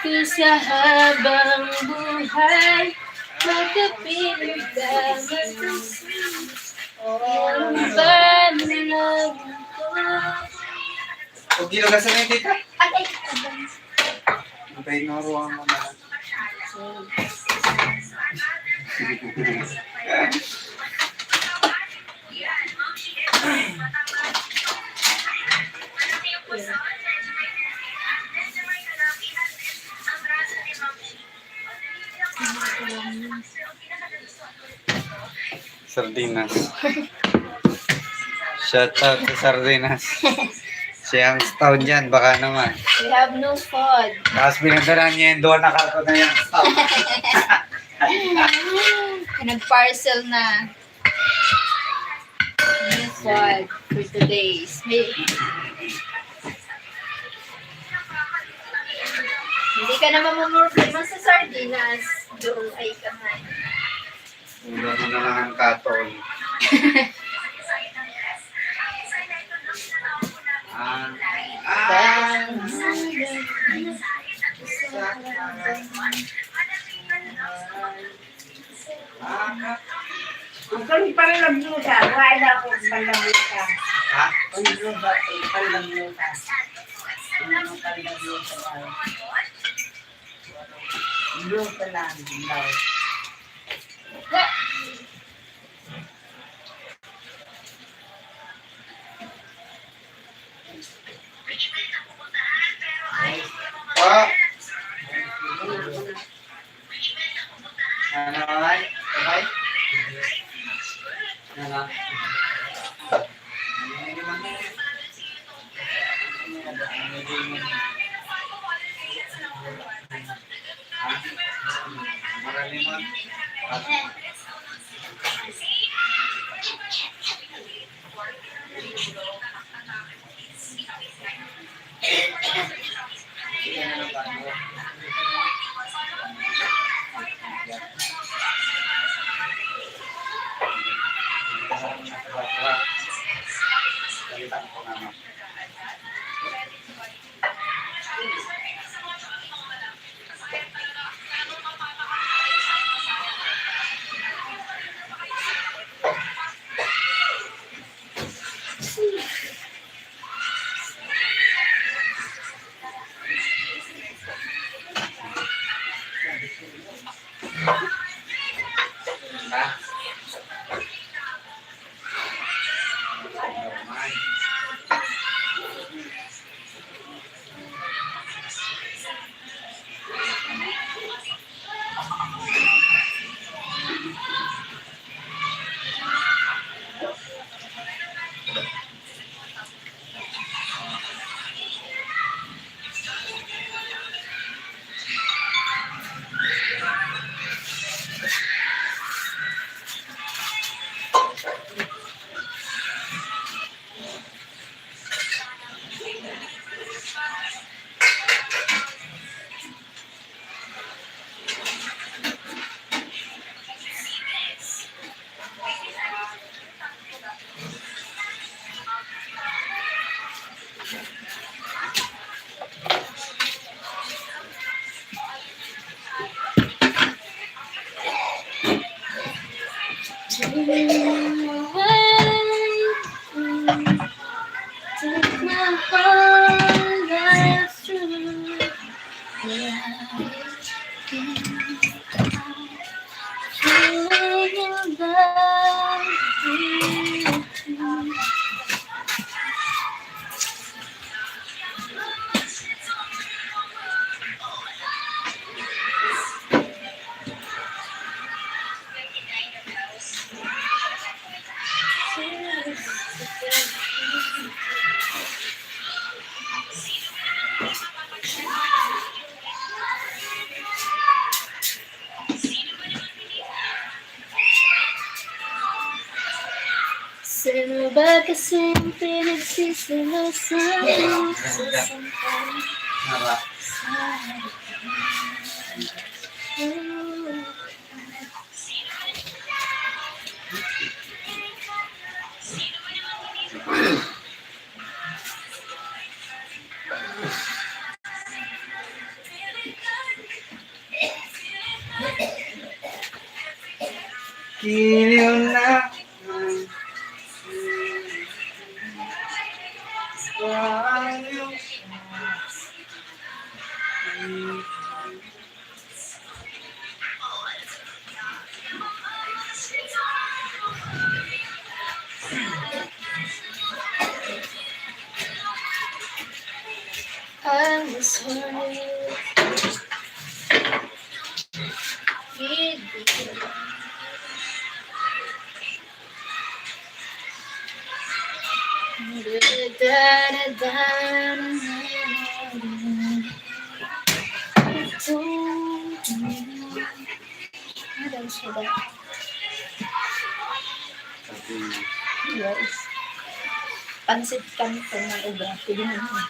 ko sa habang buhay, magkapiling ka magkasing. Ang banal ko. Huwag gilugasan na yung tita. Ay, Antay na ruang mo na. Sardinas. Shout out to Sardinas. Siyang taon dyan, baka naman. we have no food. Tapos binagdaran niya yung doon na karto na yung stop. Nag-parcel na. New food for today's. Hindi ka naman mamurfima sa sardinas. Doon ay kamay. Ulo mo na lang ang katol. Ang kami panlamuta, wala ako panlamuta. Ha? Ang lupa ay panlamuta. Ang panlamuta daw. Lupa lang daw. Pa? Ano ay? Okay? Ano? Maralimon. Sino ba kasing pinagsisilosan mo sa sampang Nara. Kiliw na. I'm sorry. Yes. Pansit canton ng iba. Pwede naman.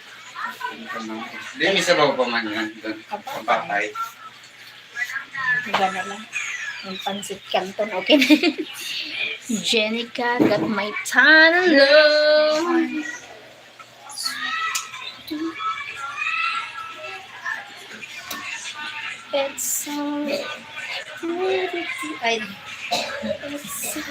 Hindi, may sabaw pa man yan. Doon. Papatay. Gana lang. Yung pansit canton, okay na. Jenica got my tan alone. It's so beautiful. Ay, it's so...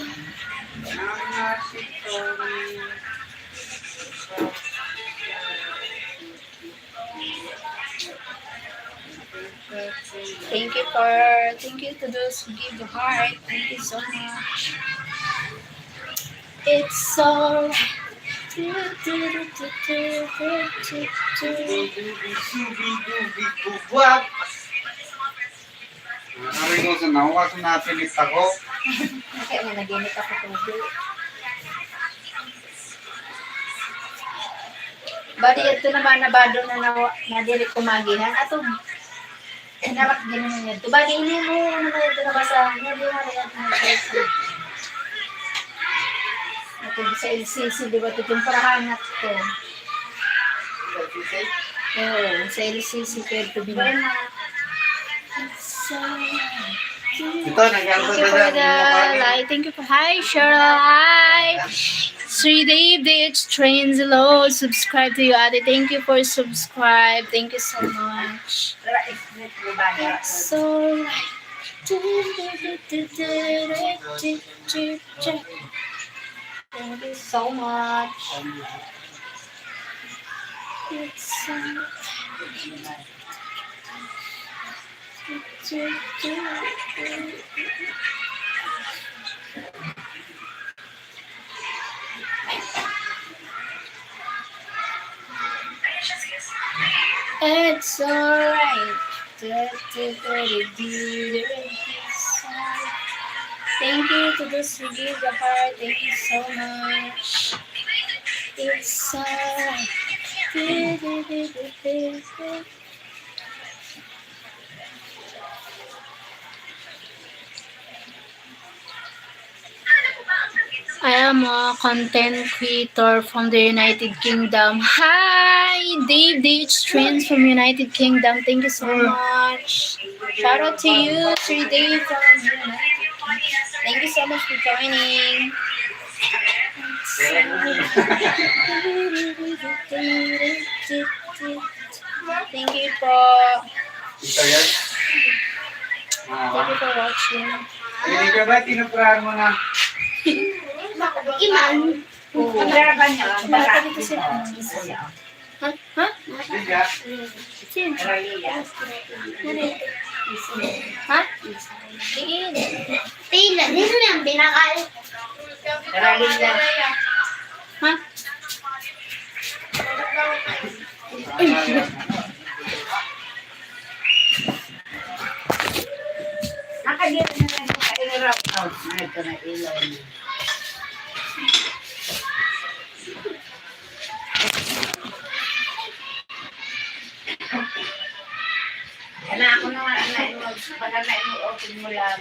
Thank you to those who give the heart. Thank you so much. It's so... Sabi ko sa nawa, kung napilit ako. Kaya nga naginit ako tubig. Bali, ito naman nabado na dili kumagihan. Ato, namak din naman ito. Bali, hindi mo naman ito nabasa. Hindi mo naman ito. Ito sa LCC, di ba ito yung parahangat ko? Oo, sa LCC ko ito binigyan. Ito, nagkakaroon Thank you for the like. Thank you for hi, Cheryl. Hi. Sri Dave, it's Trains Low. Subscribe to you, Ate. Thank you for subscribe. Thank you so much. It's so right. Thank you so much. It's so it's alright. Thank you to those who give the heart. Thank you so much. It's alright. I am a content creator from the United Kingdom. Hi, Dave Trends from United Kingdom. Thank you so much. Shout out to you, Sir Dave from United Kingdom. Thank you so much for joining. Thank you for Ito yan. thank you for watching. Hindi ka ba tinuprahan mo na? Iman. Pagdaraban niya. Baka dito sila. Ha? Ha? Hindi ka. Sino? Raya. Ha? Tingin. Tila, dito na yung binakal. Raya. Ha? Nakadira na lang sa inirap out. Ito na ilaw niya. Ana ako naman anayin mo. Pag anayin mo, open mo lang.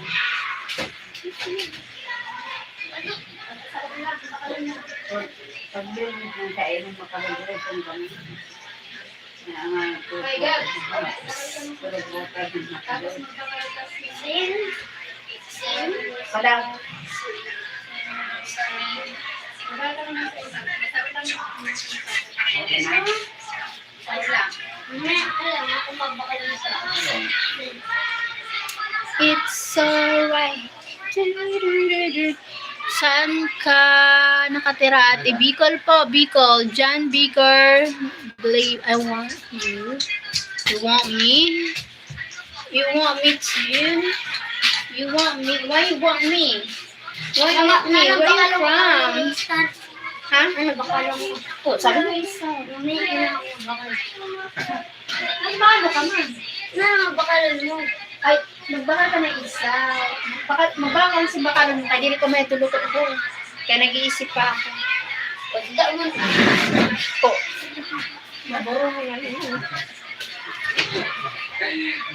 Pag din mo kain mo makapag-reton kami. My God. Sin. Sin. Padang. Alam ako magbakal na sa It's alright. Saan ka nakatira, ate? Bicol po, Bicol. John Bicol. Believe I want you. You want me? You want me too? You want me? Why you want me? Why you want me? Where you from? Ha? Ano ba kala mo? Oh, sabi mo. May ako bakal. Ay, paano ka man? Na, bakalan mo. Ay, magbaka ka na isa. Magbaka si bakalan mo. Kaya dili ko may tulog ko. Kaya nag-iisip pa ako. Pagda mo. Oh. Maburo mo yan.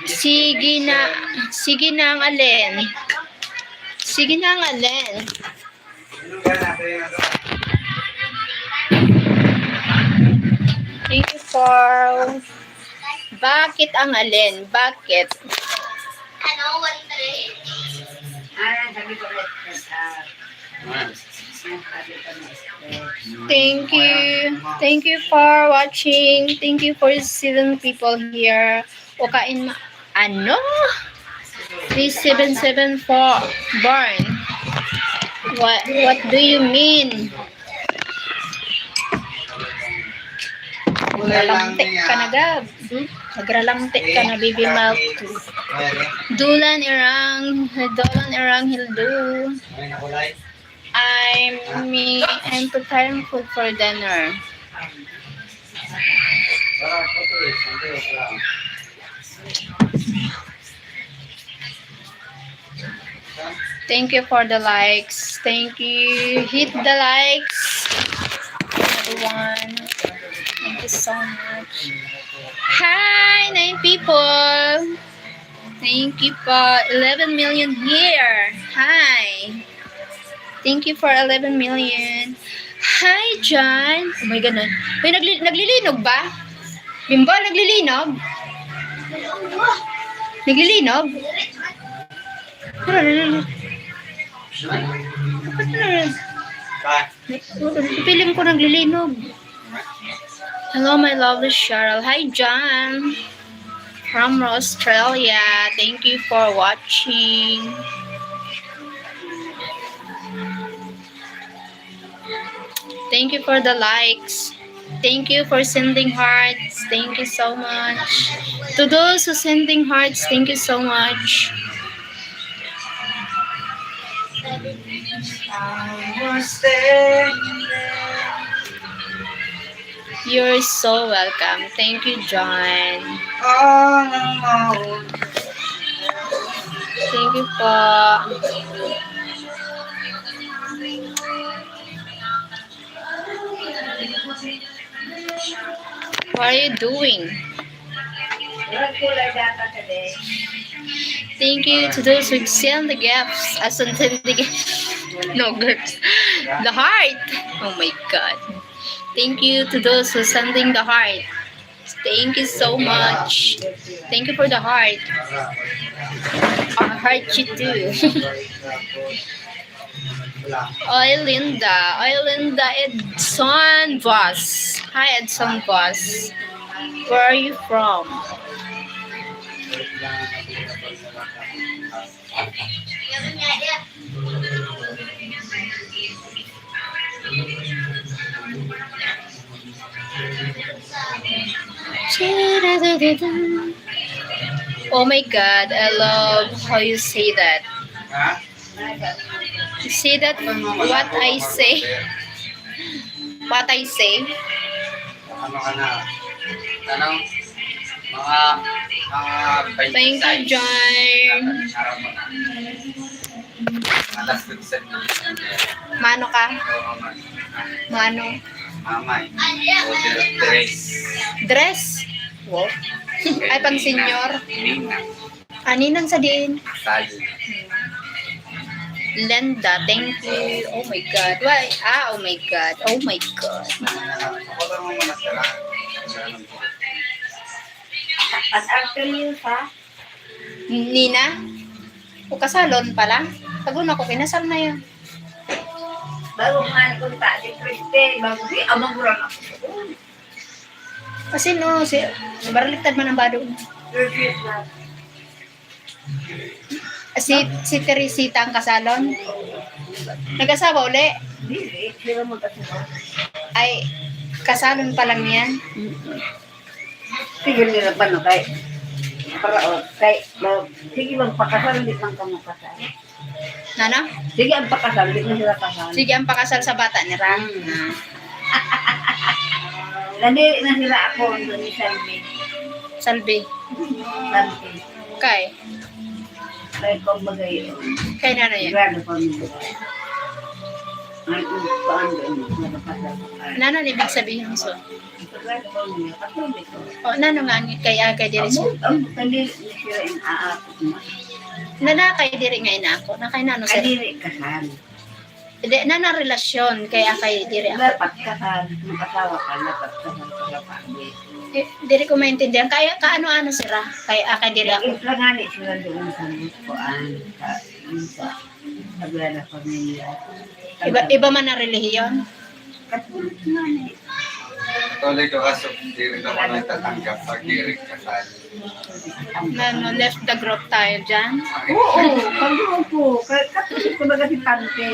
Sige na ang alin. Sige na ang alin. Ano ba natin yung ano? Thank you for... Bakit ang alin? Bakit? Ano, 1-3. Sabi ko ulit. Ah. Sabi ko na. Thank you. Thank you for watching. Thank you for seeing people here. O kain ma... Ano? 3774 Born. What do you mean? Nagralamtik ka na, Gab. Nagralamtik ka na, baby mouth. Dulan irang hildo. I'm preparing food for dinner. Thank you for the likes. Thank you. Hit the likes, everyone. Thank you so much. Hi, 9 people. Thank you for 11 million here. Hi. Thank you for 11 million. Hi, John. Oh my God. May naglilinog ba? Bimbo, naglilinog? Naglilinog? Piling ko naglilinog. Hello, my lovely Cheryl. Hi, John. From Australia. Thank you for watching. Thank you for the likes. Thank you for sending hearts. Thank you so much. To those who sending hearts, thank you so much. You're so welcome. Thank you, John. Thank you po. What are you doing? Thank you to those who send the gifts. Send the gifts. No gifts. The heart. Oh my God. Thank you to those who sending the heart. Thank you so much. Thank you for the heart. I heart you too. Linda Edson Boss. Hi, Edson Boss. Where are you from? Oh my God, I love how you say that. You say that what I say. What I say. Ano ka na? Tanong? Mga Thank you, John. araw mo na. Alas 15. Mano ka? Mano? Mamay. Dress. Dress? Wow. Ay, pang senior. Aninang sa din? Sali. Lenda, thank you. Oh my God. Why? Oh my God. Oh my God. Kapag mo muna sila. At actually yun ha? Nina? O kasalon pala? Tagun ako, kinasal na yun. Bago nga nagpunta si Kriste, bago amang kurang ako. Kasi no, baraliktad man ang bado. 30 years lang. Si Teresita ang kasalon? Nag-asawa uli? Hindi, sila mo kasi ba? Ay, kasalon pa lang yan? Sige nila ba no kay para o kay sige magpakasal di man kamo kasal. Ano? Sige ang pakasal di na sila kasal. Sige, ang pakasal sa bata ni Ra. Lagi na sila ako ni Salmi. Salbi. Salmi. Kay? Kay ko bagay. Kay na yan? Grado pa mi. Ay paan din magpakasal. Ano ibig sabihin so? Grado pa mi. Ako dito. O, nano nga kay agay diri so? Ang kandi sila in aapot mo. Nanakay diri nga ina ako. Nakay nano sa... Kadiri kasal. Hindi, nana relasyon kay akay diri ako. Dapat kasal, mag-asawa ka, dapat kasal ka pa. Diri ko maintindihan. Kaya kaano-ano sira? Kay akay diri ako. Islangani sila doon sa Bukuan, sa Sagrada Familia. Iba man ang relihiyon. Katulad nga ni. Tuloy ko kaso, hindi rin ako natatanggap pag di kasal. Nano, left the group tayo dyan. Oo, pag-uon po. Katulad ko na kasi tante.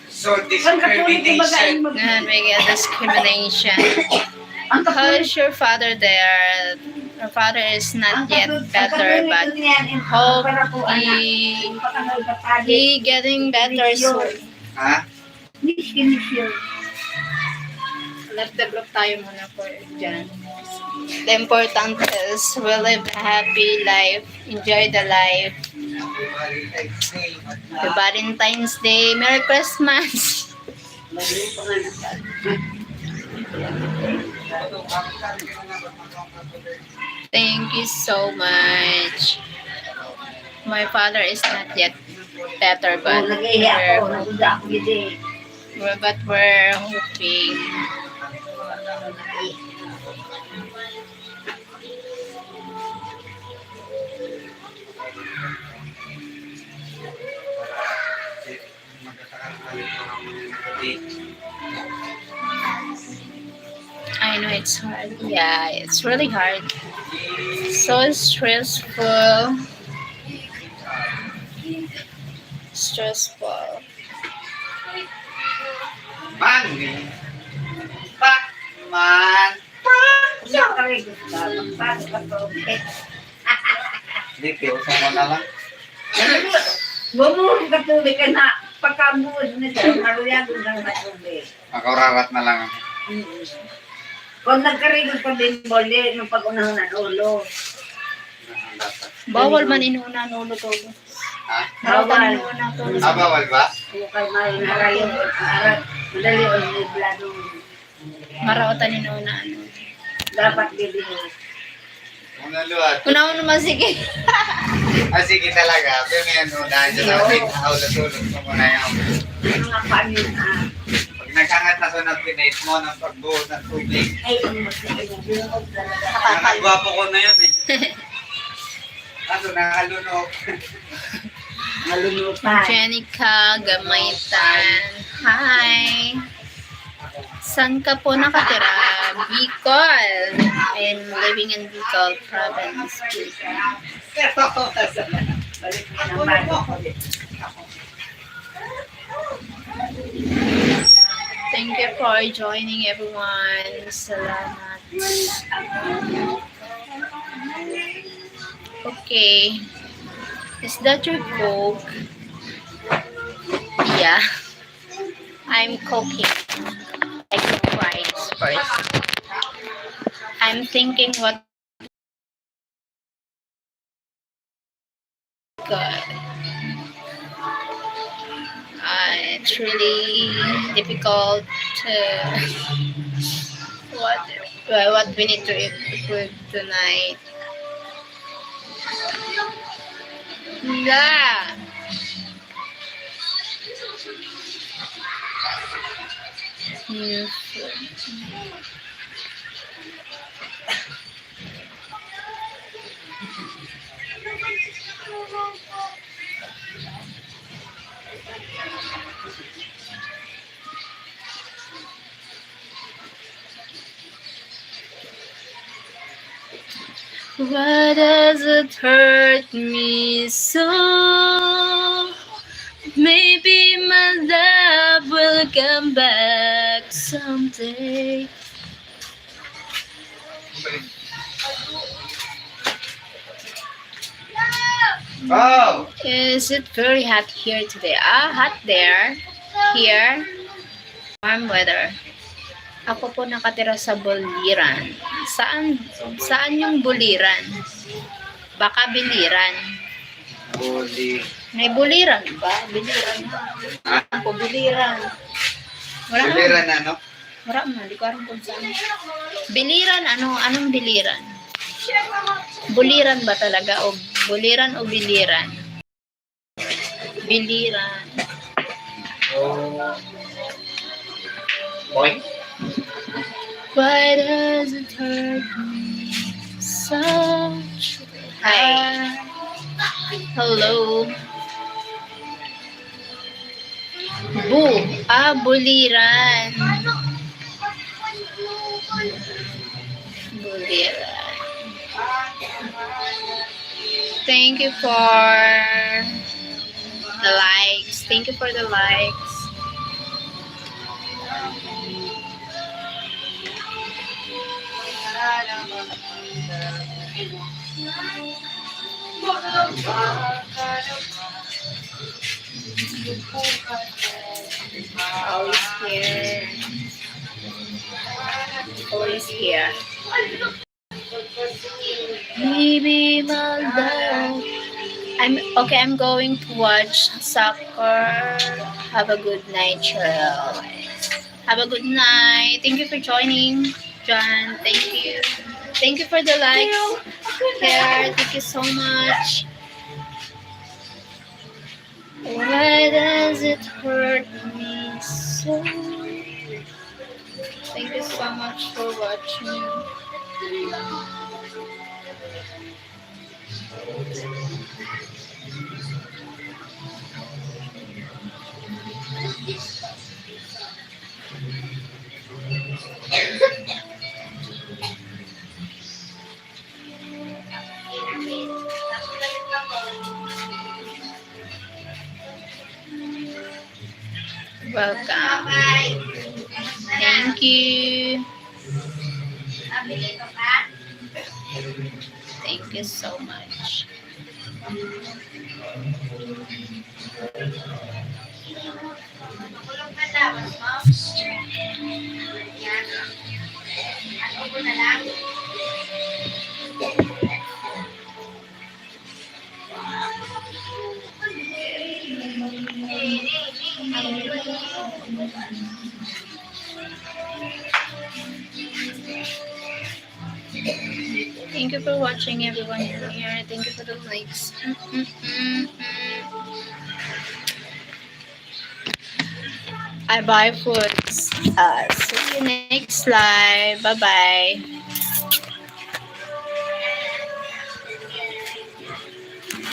So, Ang katulad ko baga ay discrimination. Yan, may discrimination. Ang How's your father there? Your father is not yet better, but hope he getting better soon. Ha? Miskin. Left the group tayo muna for dyan. The important is we live a happy life, enjoy the life. Happy Valentine's Day, Merry Christmas! Thank you so much. My father is not yet better, but Nag-ihi ako, nag-uda ako gidi. we're hoping. I know it's hard. Yeah, it's really hard. So stressful. Stressful. Man! Pak! Man! Hindi, piusa mo na lang. Bumuhos ka tubig ka na pagkabuhos na siya, maruyagod lang na tubig. Makurarat na lang ako. Kung nagkarigod ka din boli, nung pag-unahon ng ulo. Bawal man inuuna ang ulo-tulo. Ha? Bawal inuuna ang ulo. Ah, bawal ba? Bukal may narayon, madali o niblado. Marautan inuuna ano. Dapat bibihos. Una luwat. Una naman sige. Ah, sige talaga. Pero may ano, dahil dyan natin, nakaulat-ulat mo muna yung... Mga paano na, Pag nagkangat na sunod, pinate mo ng pagbuhos ng tubig. ay, ang masakit na binuhog talaga. Ang gwapo ko na yun eh. Kaso nakalunok. Malulupan. Jenica Gamaitan. Hi! Saan ka po nakatira? Bicol. I'm living in Bicol Province. Balik mo ng bago ko. Thank you for joining everyone. Salamat. Okay. Is that your Coke? Yeah. I'm cooking. I cook rice first. I'm thinking what good. It's really difficult to what we need to eat food tonight. Yeah. New food. Why does it hurt me so? Maybe my love will come back someday. Oh! Is it very hot here today? Hot there. Here. Warm weather. Ako po nakatira sa Buliran. Saan yung Buliran? Baka Biliran. Buli. May Buliran ba? Biliran. Ako Biliran. Wala man. Buliran na, no? Wala man. Di ko alam kung saan. Biliran, anong Biliran? Buliran ba talaga? O Buliran o Biliran? Biliran. Oh. Boy? Why does it hurt me so? Hi. Hello. Buliran. Buliran. Thank you for the likes. Thank you for the likes. Always here. Always here. Maybe my love. I'm going to watch soccer. Have a good night, Cheryl. Have a good night. Thank you for joining, John. Thank you. Thank you for the likes. Care. Thank you so much. Why does it hurt me so? Thank you so much for watching. Welcome. Thank you. Thank you so much. Thank you for watching, everyone here. Thank you for the likes. I buy food. See you next live. Bye bye.